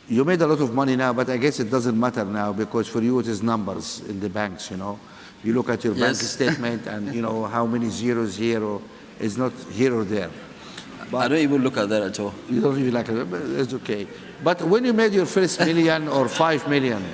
You made a lot of money now, but I guess it doesn't matter now because for you it is numbers in the banks, you know. You look at your bank statement and you know how many zeros here or it's not here or there. But I don't even look at that at all. You don't even like it, but it's okay. But when you made your first million or 5 million,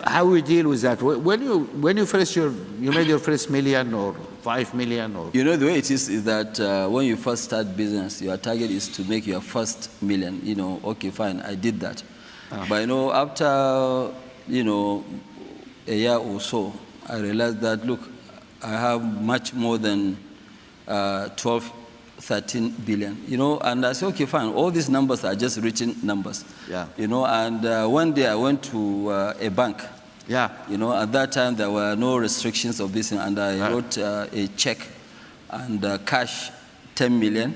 how we deal with that? When you made your first million or 5 million or? You know, the way it is that when you first start business, your target is to make your first million. You know, okay, fine, I did that. But you know, after, you know, a year or so, I realized that, look, I have much more than 12, 13 billion, you know, and I said, okay, fine, all these numbers are just written numbers. Yeah. You know, and one day I went to a bank. Yeah. You know, at that time there were no restrictions of this, and I wrote a check and cash $10 million,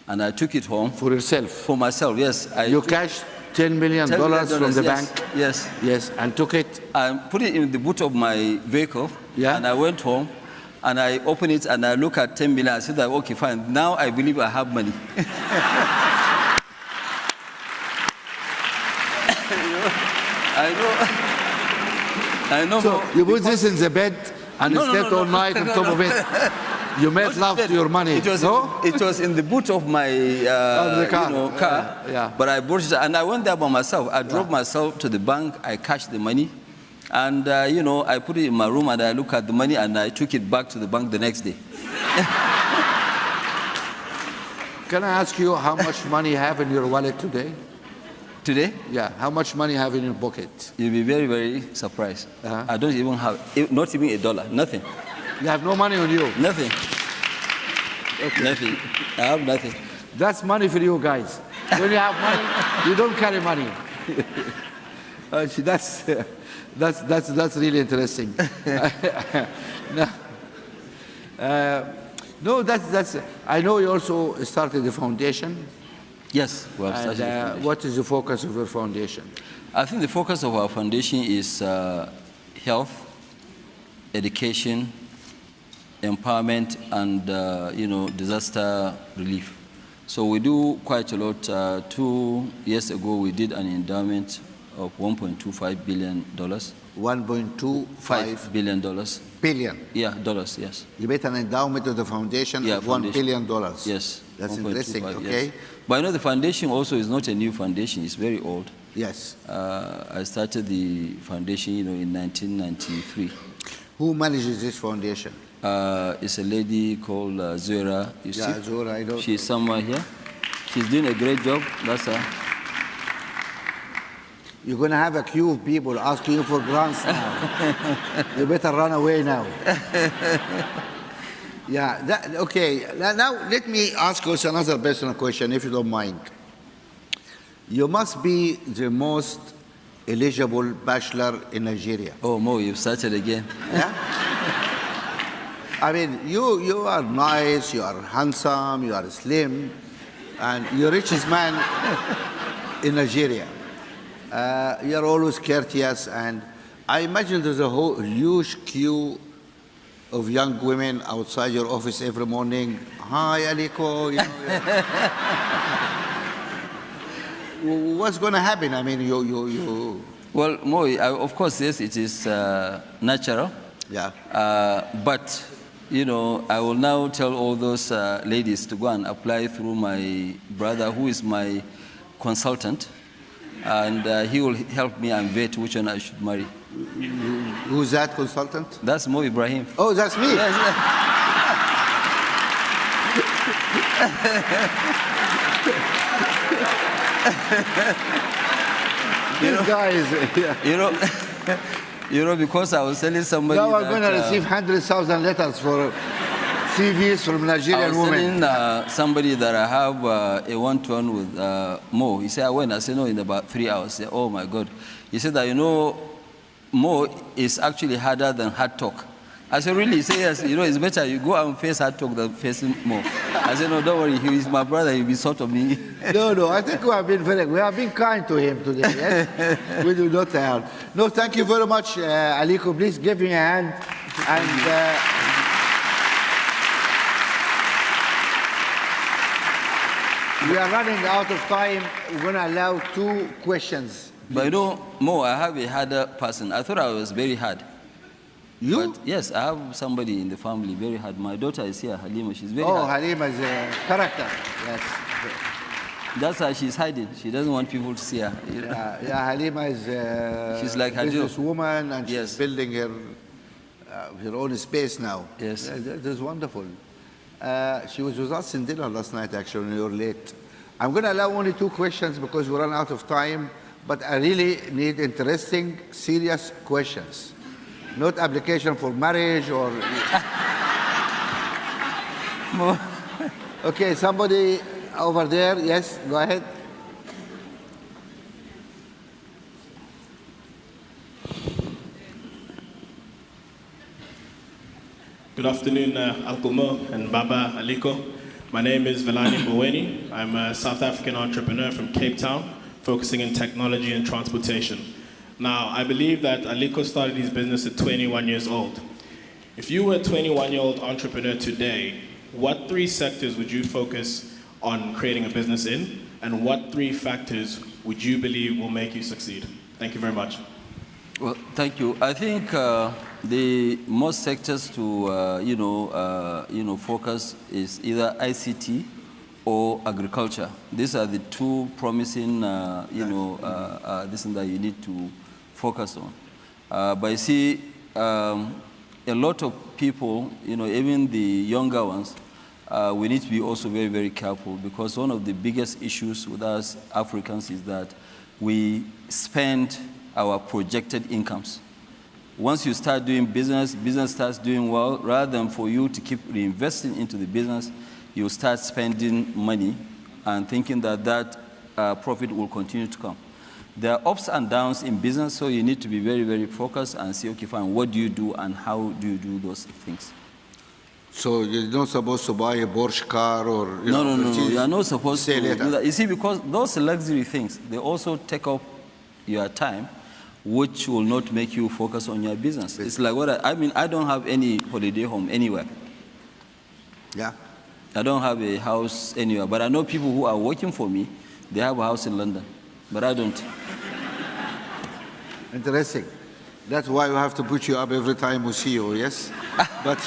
and I took it home. For yourself? For myself, yes. You cashed $10 million from the bank? Yes. Yes, and took it? I put it in the boot of my vehicle, and I went home, and I opened it, and I look at 10 million, I said, that, okay, fine, now I believe I have money. I know. So you put this in the bed and slept all night on top of it? You made love to your money. It was in the boot of my car. You know, car. Yeah. But I brought it, and I went there by myself. I drove myself to the bank. I cashed the money, and you know, I put it in my room, and I look at the money, and I took it back to the bank the next day. Can I ask you how much money you have in your wallet today? Today? Yeah. How much money you have in your pocket? You'll be very, very surprised. I don't even have, not even $1, nothing. You have no money on you? Nothing. Okay. Nothing. I have nothing. That's money for you guys. When you have money, you don't carry money. That's really interesting. No, that's. I know you also started the foundation. Yes, we have started the foundation. What is the focus of your foundation? I think the focus of our foundation is health, education, empowerment, and you know, disaster relief. So we do quite a lot. 2 years ago, we did an endowment of $1.25 billion. $1.25 billion. Billion? Yeah, dollars, yes. You made an endowment of the foundation of $1 billion? Yes. That's interesting, okay. Yes. But I know the foundation also is not a new foundation, it's very old. Yes. I started the foundation, you know, in 1993. Who manages this foundation? It's a lady called Zura. Zura, I know. She's somewhere here. She's doing a great job, that's her. You're going to have a queue of people asking you for grants now. You better run away now. Yeah, okay. Now, let me ask you another personal question, if you don't mind. You must be the most eligible bachelor in Nigeria. Oh, Mo, you've started again. Yeah? I mean, you are nice, you are handsome, you are slim, and you're the richest man in Nigeria. You're always courteous, and I imagine there's a whole huge queue of young women outside your office every morning. Hi, Alinko. You know, what's going to happen? I mean, you. Well, Mo, of course, yes, it is natural. Yeah. But, you know, I will now tell all those ladies to go and apply through my brother, who is my consultant. And he will help me and vet which one I should marry. Who's that consultant? That's Mo Ibrahim. Oh, that's me? Yes. You know, because I was telling somebody now I'm going to receive 100,000 letters for CVs from Nigerian women. I was telling somebody that I have a one-to-one with Mo. He said, when? I said, no, in about 3 hours. He said, oh, my God. He said that, you know, Mo is actually harder than hard talk. I said, really? He said, yes. You know, it's better you go and face hard talk than facing Mo. I said, no, don't worry. He is my brother. He'll be sort of me. No, I think we have been kind to him today. Yes? We do not have. No, thank you very much, Alinko. Please give me a hand. And We are running out of time. We're going to allow 2 questions. But you know, Mo, I have a harder person. I thought I was very hard. You? But yes, I have somebody in the family very hard. My daughter is here, Halima. She's very hard. Oh, Halima is a character. Yes. That's why she's hiding. She doesn't want people to see her. Yeah, Halima is she's like a businesswoman, and yes. she's building her own space now. Yes. That is wonderful. She was with us in dinner last night, actually, when you were late. I'm going to allow only 2 questions because we run out of time, but I really need interesting, serious questions. Not application for marriage or... Okay, somebody over there, yes, go ahead. Good afternoon, Uncle Mo and Baba Alinko. My name is Velani Mboweni. I'm a South African entrepreneur from Cape Town, focusing in technology and transportation. Now, I believe that Alinko started his business at 21 years old. If you were a 21-year-old entrepreneur today, what 3 sectors would you focus on creating a business in, and what 3 factors would you believe will make you succeed? Thank you very much. Well, thank you. I think the most sectors to focus is either ICT or agriculture. These are the 2 promising this thing that you need to focus on. But you see, a lot of people, even the younger ones, we need to be also very, very careful, because one of the biggest issues with us Africans is that we spend our projected incomes. Once you start doing business, business starts doing well, rather than for you to keep reinvesting into the business, you start spending money and thinking that profit will continue to come. There are ups and downs in business, so you need to be very, very focused and see, okay, fine, what do you do and how do you do those things? So you're not supposed to buy a Porsche car or... No, you are not supposed to do that. You see, because those luxury things, they also take up your time, which will not make you focus on your business. It's like what I don't have any holiday home anywhere. Yeah. I don't have a house anywhere, but I know people who are working for me, they have a house in London, but I don't. Interesting. That's why we have to put you up every time we see you, yes? But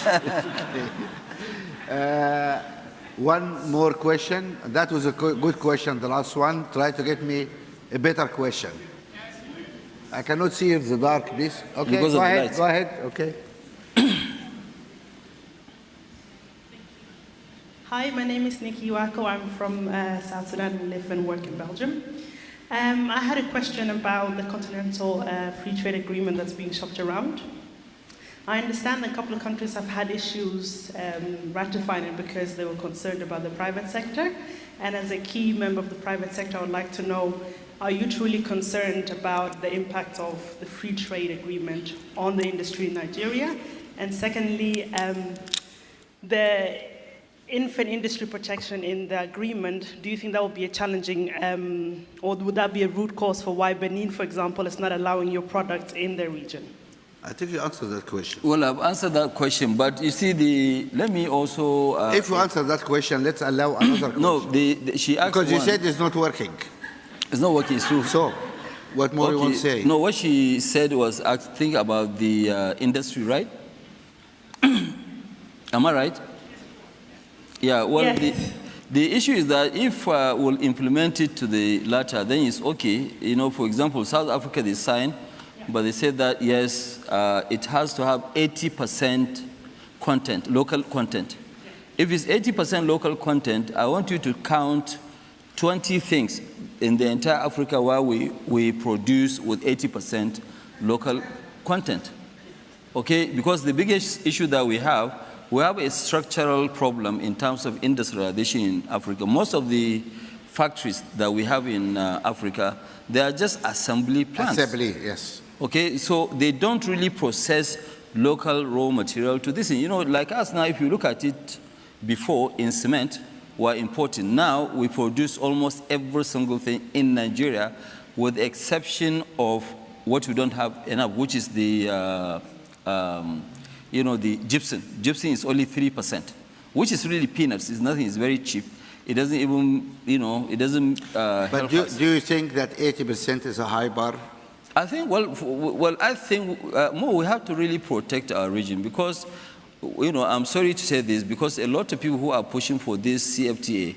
one more question. That was a good question, the last one. Try to get me a better question. I cannot see if the dark, please. Okay, because go ahead, okay. Hi, my name is Nikki Wako. I'm from South Sudan and live and work in Belgium. I had a question about the Continental Free Trade Agreement that's being shopped around. I understand a couple of countries have had issues ratifying it because they were concerned about the private sector. And as a key member of the private sector, I would like to know, are you truly concerned about the impact of the free trade agreement on the industry in Nigeria? And secondly, the infant industry protection in the agreement, do you think that would be a challenging, or would that be a root cause for why Benin, for example, is not allowing your products in the region? I think you answered that question. Well, I've answered that question, but you see, let me also... if you answer that question, let's allow another question. No, she asked because you said it's not working. It's not working, it's true. So, what more you want to say? No, what she said was, think about the industry, right? Am I right? Yeah, well, yes. The issue is that if we'll implement it to the latter, then it's okay. For example, South Africa, they signed, but they said that, yes, it has to have 80% content, local content. If it's 80% local content, I want you to count 20 things in the entire Africa where we produce with 80% local content. Okay, because the biggest issue that we have a structural problem in terms of industrialization in Africa. Most of the factories that we have in Africa, they are just assembly plants. Assembly, yes. Okay, so they don't really process local raw material to this. Like us now, if you look at it before in cement, we're importing. Now we produce almost every single thing in Nigeria, with the exception of what we don't have enough, which is the the gypsum. Gypsum is only 3%, which is really peanuts. It's nothing. It's very cheap. it doesn't even, it doesn't But help do us. you think that 80% is a high bar? I think, I think more we have to really protect our region because, I'm sorry to say this, because a lot of people who are pushing for this CFTA,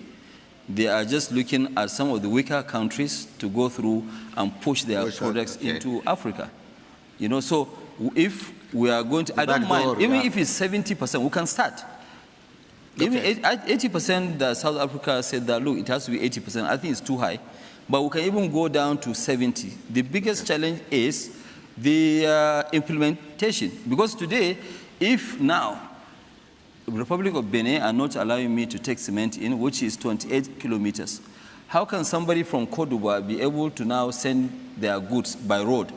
they are just looking at some of the weaker countries to go through and push their products into Africa. So if we are going to, I don't mind, even if it's 70%, we can start. Even 80% that South Africa said that, look, it has to be 80%. I think it's too high. But we can even go down to 70. The biggest challenge is the implementation. Because today, if now the Republic of Benin are not allowing me to take cement in, which is 28 kilometers, how can somebody from Côte d'Ivoire be able to now send their goods by road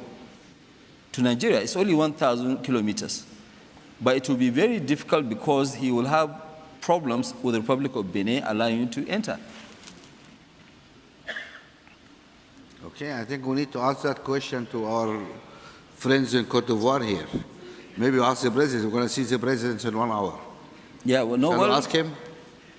to Nigeria? It's only 1,000 kilometers. But it will be very difficult because he will have problems with the Republic of Benin allowing you to enter. Okay, I think we need to ask that question to our friends in Côte d'Ivoire here. Maybe ask the president. We're going to see the president in 1 hour. Yeah, well, no, Can we ask him?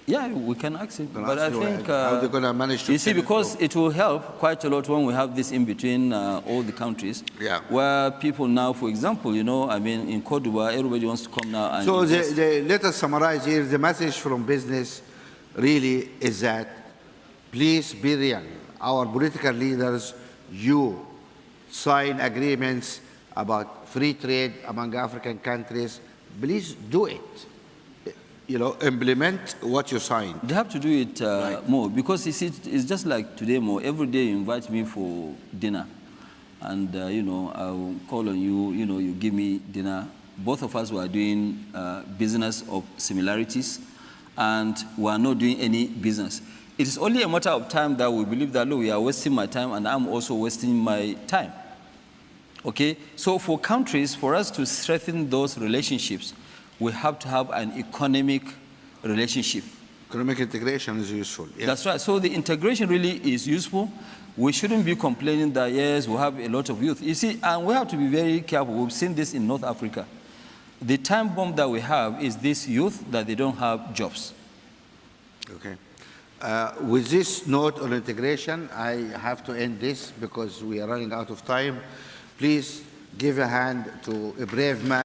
Yeah, we can ask him. But I think, how they're going to manage to, you see, because it will help quite a lot when we have this in between all the countries. Yeah. Where people now, for example, I mean, in Côte d'Ivoire, everybody wants to come now. And so let us summarize here. The message from business really is that please be real. Our political leaders, you sign agreements about free trade among African countries. Please do it. Implement what you signed. They have to do it more because you see, it's just like today more. Every day you invite me for dinner, and I'll call on you. You give me dinner. Both of us were doing business of similarities, and we are not doing any business. It is only a matter of time that we believe that, look, we are wasting my time, and I'm also wasting my time. Okay? So for countries, for us to strengthen those relationships, we have to have an economic relationship. Economic integration is useful. Yes. That's right. So the integration really is useful. We shouldn't be complaining that, yes, we have a lot of youth. You see, and we have to be very careful. We've seen this in North Africa. The time bomb that we have is this youth that they don't have jobs. Okay. With this note on integration, I have to end this because we are running out of time. Please give a hand to a brave man.